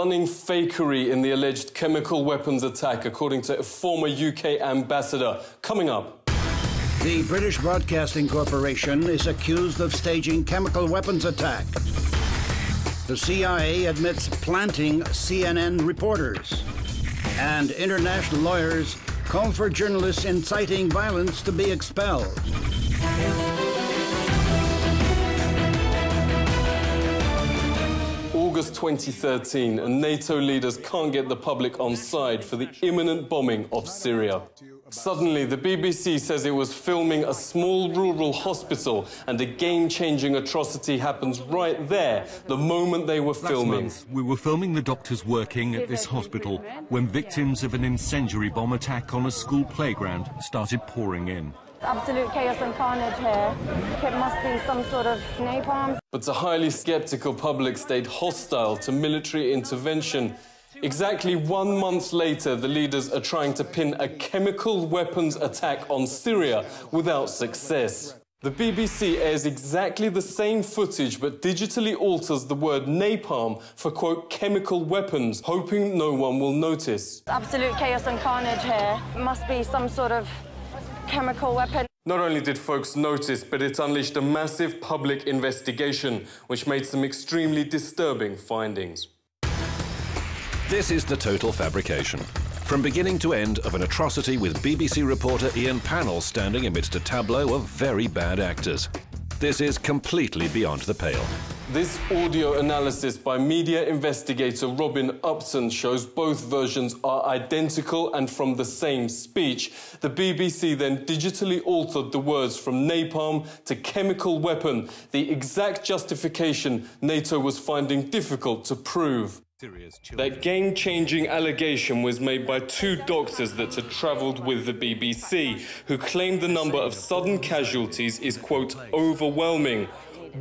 stunning fakery in the alleged chemical weapons attack, according to a former UK ambassador. Coming up. The British Broadcasting Corporation is accused of staging chemical weapons attack. The CIA admits planting CNN reporters. And international lawyers call for journalists inciting violence to be expelled. August 2013, and NATO leaders can't get the public on side for the imminent bombing of Syria. Suddenly, the BBC says it was filming a small rural hospital, and a game-changing atrocity happens right there, the moment they were filming. Last month, we were filming the doctors working at this hospital when victims of an incendiary bomb attack on a school playground started pouring in. Absolute chaos and carnage here. It must be some sort of napalm. But a highly sceptical public stayed hostile to military intervention. Exactly 1 month later, the leaders are trying to pin a chemical weapons attack on Syria without success. The BBC airs exactly the same footage but digitally alters the word napalm for, quote, chemical weapons, hoping no one will notice. Absolute chaos and carnage here. It must be some sort of chemical weapon. Not only did folks notice, but it unleashed a massive public investigation, which made some extremely disturbing findings. This is the total fabrication. From beginning to end of an atrocity with BBC reporter Ian Pannell standing amidst a tableau of very bad actors. This is completely beyond the pale. This audio analysis by media investigator Robin Upton shows both versions are identical and from the same speech. The BBC then digitally altered the words from napalm to chemical weapon, the exact justification NATO was finding difficult to prove. That game-changing allegation was made by 2 doctors that had travelled with the BBC, who claimed the number of sudden casualties is, quote, overwhelming.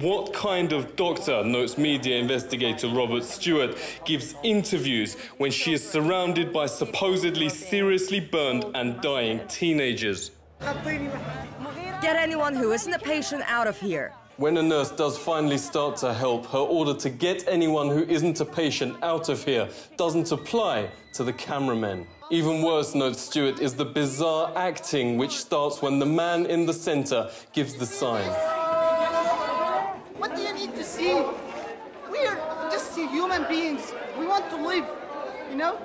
What kind of doctor, notes media investigator Robert Stewart, gives interviews when she is surrounded by supposedly seriously burned and dying teenagers? Get anyone who isn't a patient out of here. When a nurse does finally start to help, her order to get anyone who isn't a patient out of here doesn't apply to the cameramen. Even worse, notes Stewart, is the bizarre acting which starts when the man in the centre gives the sign. What do you need to see? We're just human beings. We want to live, you know?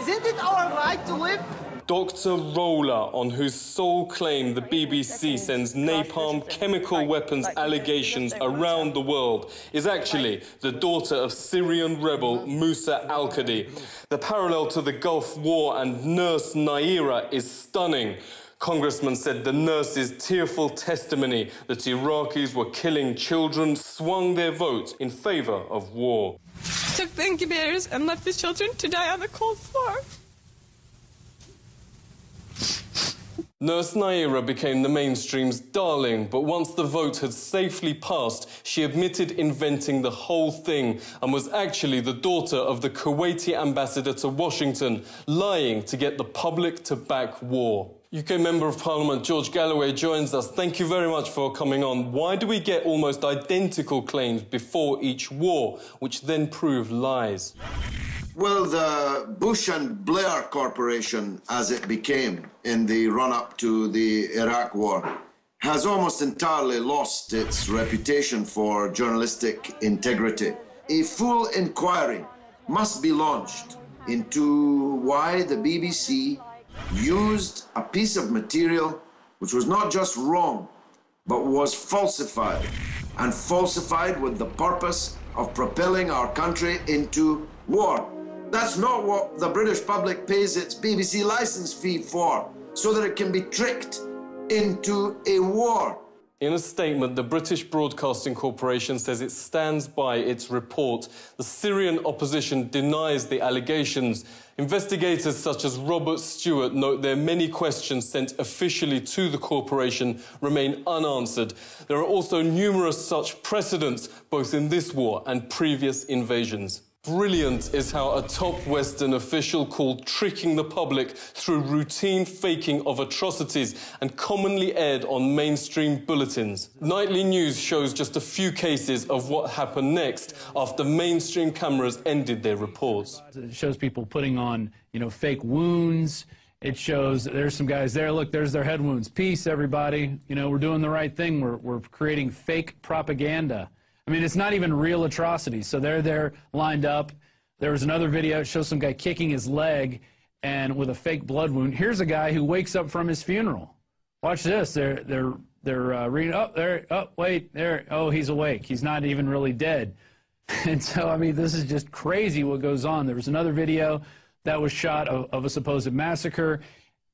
Isn't it our right to live? Dr. Roller, on whose sole claim the BBC sends napalm chemical weapons allegations around the world, is actually the daughter of Syrian rebel Musa al-Qadi. The parallel to the Gulf War and nurse Naira is stunning. Congressman said the nurse's tearful testimony that Iraqis were killing children swung their vote in favour of war. Took the incubators and left the children to die on the cold floor. Nurse Naira became the mainstream's darling, but once the vote had safely passed, she admitted inventing the whole thing and was actually the daughter of the Kuwaiti ambassador to Washington, lying to get the public to back war. UK Member of Parliament George Galloway joins us. Thank you very much for coming on. Why do we get almost identical claims before each war, which then prove lies? Well, the Bush and Blair Corporation, as it became in the run-up to the Iraq War, has almost entirely lost its reputation for journalistic integrity. A full inquiry must be launched into why the BBC used a piece of material which was not just wrong, but was falsified, and falsified with the purpose of propelling our country into war. That's not what the British public pays its BBC licence fee for, so that it can be tricked into a war. In a statement, the British Broadcasting Corporation says it stands by its report. The Syrian opposition denies the allegations. Investigators such as Robert Stewart note their many questions sent officially to the corporation remain unanswered. There are also numerous such precedents, both in this war and previous invasions. Brilliant is how a top Western official called tricking the public through routine faking of atrocities and commonly aired on mainstream bulletins. Nightly news shows just a few cases of what happened next after mainstream cameras ended their reports. It shows people putting on, fake wounds. It shows there's some guys there. Look, there's their head wounds. Peace, everybody. We're doing the right thing. We're creating fake propaganda. I mean, it's not even real atrocities. So they're there lined up. There was another video. It shows some guy kicking his leg and with a fake blood wound. Here's a guy who wakes up from his funeral. Watch this. They're reading. Oh, there. Oh, wait. There. Oh, he's awake. He's not even really dead. And so, I mean, this is just crazy what goes on. There was another video that was shot of a supposed massacre,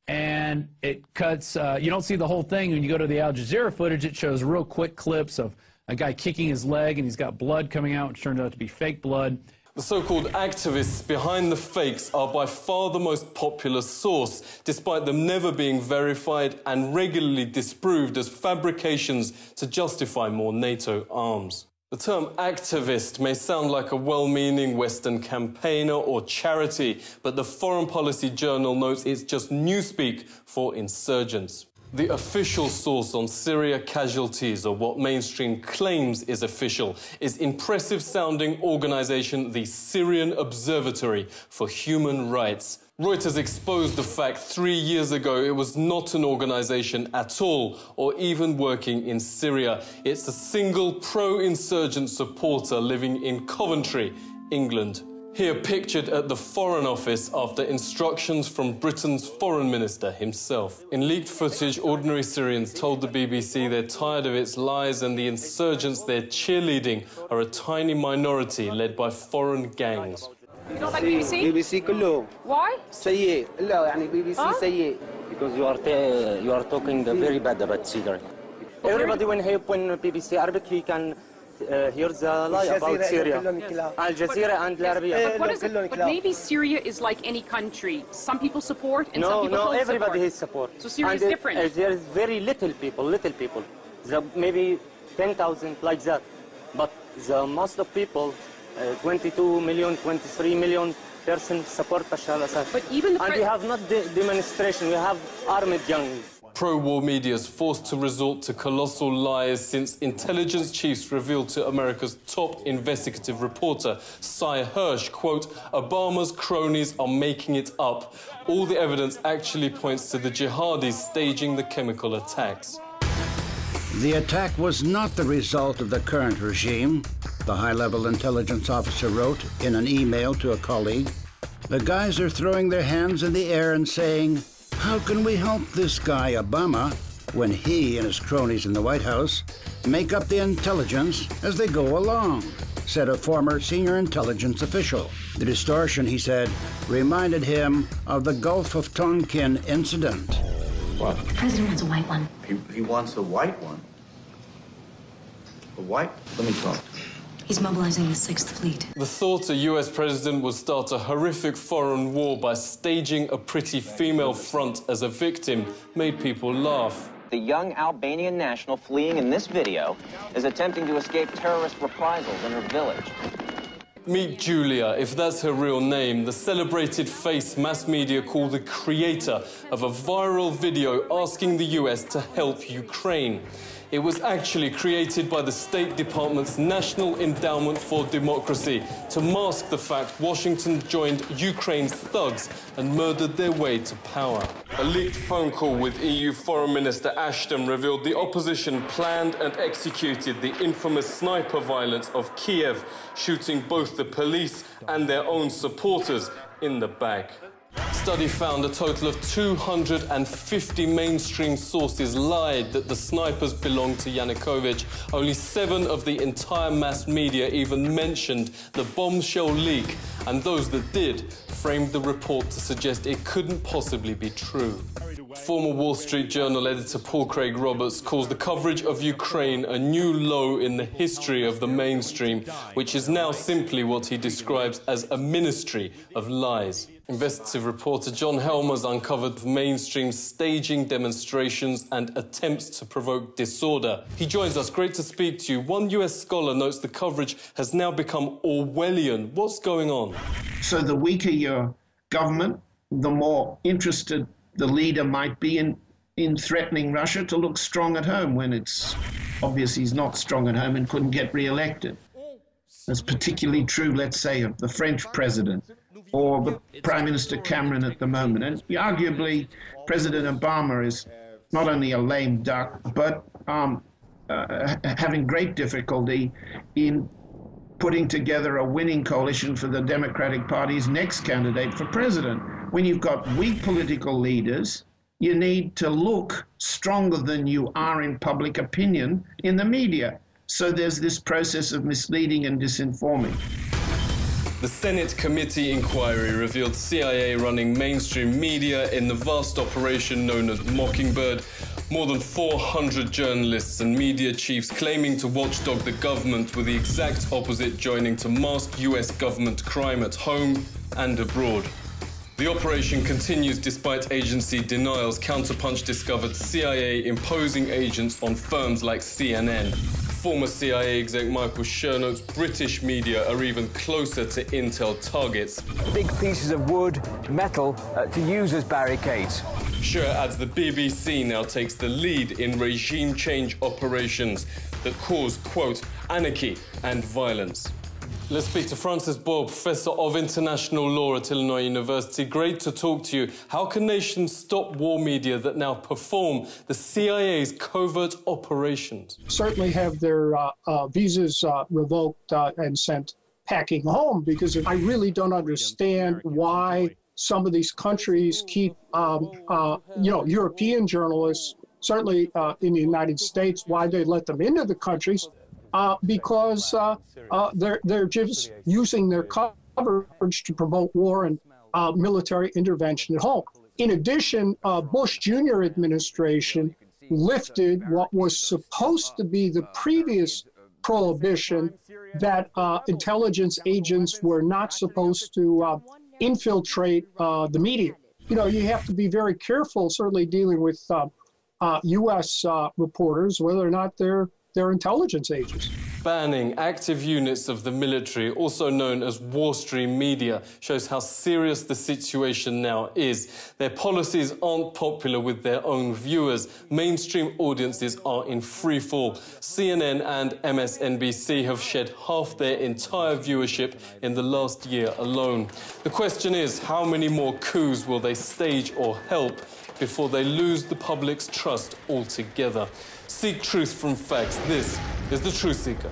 and it cuts, you don't see the whole thing. When you go to the Al Jazeera footage, it shows real quick clips of a guy kicking his leg, and he's got blood coming out, which turned out to be fake blood. The so-called activists behind the fakes are by far the most popular source, despite them never being verified and regularly disproved as fabrications to justify more NATO arms. The term activist may sound like a well-meaning Western campaigner or charity, but the Foreign Policy Journal notes it's just newspeak for insurgents. The official source on Syria casualties, or what mainstream claims is official, is impressive-sounding organisation the Syrian Observatory for Human Rights. Reuters exposed the fact 3 years ago it was not an organisation at all, or even working in Syria. It's a single pro-insurgent supporter living in Coventry, England. Here pictured at the Foreign Office after instructions from Britain's Foreign Minister himself. In leaked footage, ordinary Syrians told the BBC they're tired of its lies and the insurgents they're cheerleading are a tiny minority led by foreign gangs. You don't like BBC? BBC كله. Why? سيء. لا يعني BBC سيء. Because you are talking very bad about Syria. Everybody when BBC Arabic he can hear the lie about Syria. Al Jazeera and Al But maybe Syria is like any country. Some people support and some people don't support. No, everybody has support. So Syria is different. There is very little people. Maybe 10,000 like that. But the most of people, 22 million, 23 million persons support Bashar al-Assad. But even and we have not demonstration, we have armed gangs. Pro-war media is forced to resort to colossal lies since intelligence chiefs revealed to America's top investigative reporter, Cy Hirsch, quote, Obama's cronies are making it up. All the evidence actually points to the jihadis staging the chemical attacks. The attack was not the result of the current regime, the high-level intelligence officer wrote in an email to a colleague. The guys are throwing their hands in the air and saying, how can we help this guy, Obama, when he and his cronies in the White House make up the intelligence as they go along, said a former senior intelligence official. The distortion, he said, reminded him of the Gulf of Tonkin incident. What? The president wants a white one. He wants a white one? A white? Let me talk to him. He's mobilizing the 6th Fleet. The thought a US president would start a horrific foreign war by staging a pretty female front as a victim made people laugh. The young Albanian national fleeing in this video is attempting to escape terrorist reprisals in her village. Meet Julia, if that's her real name, the celebrated face mass media call the creator of a viral video asking the US to help Ukraine. It was actually created by the State Department's National Endowment for Democracy to mask the fact Washington joined Ukraine's thugs and murdered their way to power. A leaked phone call with EU Foreign Minister Ashton revealed the opposition planned and executed the infamous sniper violence of Kiev, shooting both the police and their own supporters in the back. Study found a total of 250 mainstream sources lied that the snipers belonged to Yanukovych. Only 7 of the entire mass media even mentioned the bombshell leak, and those that did framed the report to suggest it couldn't possibly be true. Former Wall Street Journal editor Paul Craig Roberts calls the coverage of Ukraine a new low in the history of the mainstream, which is now simply what he describes as a ministry of lies. Investigative reporter John Helmer's uncovered mainstream staging demonstrations and attempts to provoke disorder. He joins us. Great to speak to you. One US scholar notes the coverage has now become Orwellian. What's going on? So the weaker your government, the more interested the leader might be in threatening Russia to look strong at home when it's obvious he's not strong at home and couldn't get re-elected. That's particularly true, let's say, of the French president or the Prime Minister Cameron at the moment. And arguably, President Obama is not only a lame duck, but having great difficulty in putting together a winning coalition for the Democratic Party's next candidate for president. When you've got weak political leaders, you need to look stronger than you are in public opinion in the media. So there's this process of misleading and disinforming. The Senate committee inquiry revealed CIA running mainstream media in the vast operation known as Mockingbird. More than 400 journalists and media chiefs claiming to watchdog the government were the exact opposite, joining to mask US government crime at home and abroad. The operation continues despite agency denials. Counterpunch discovered CIA imposing agents on firms like CNN. Former CIA exec Michael Sher notes British media are even closer to intel targets. Big pieces of wood, metal, to use as barricades. Sher adds the BBC now takes the lead in regime change operations that cause, quote, anarchy and violence. Let's speak to Francis Boyle, Professor of International Law at Illinois University. Great to talk to you. How can nations stop war media that now perform the CIA's covert operations? Certainly have their visas revoked and sent packing home, because I really don't understand why some of these countries keep, European journalists, certainly in the United States, why they let them into the countries. Because they're just using their coverage to promote war and military intervention at home. In addition, Bush Jr. administration lifted what was supposed to be the previous prohibition that intelligence agents were not supposed to infiltrate the media. You know, you have to be very careful, certainly dealing with U.S. reporters, whether or not they're intelligence agents. Banning active units of the military, also known as war stream media, shows how serious the situation now is. Their policies aren't popular with their own viewers. Mainstream audiences are in free fall. CNN and MSNBC have shed half their entire viewership in the last year alone. The question is, how many more coups will they stage or help before they lose the public's trust altogether? Seek truth from facts. This is The Truth Seeker.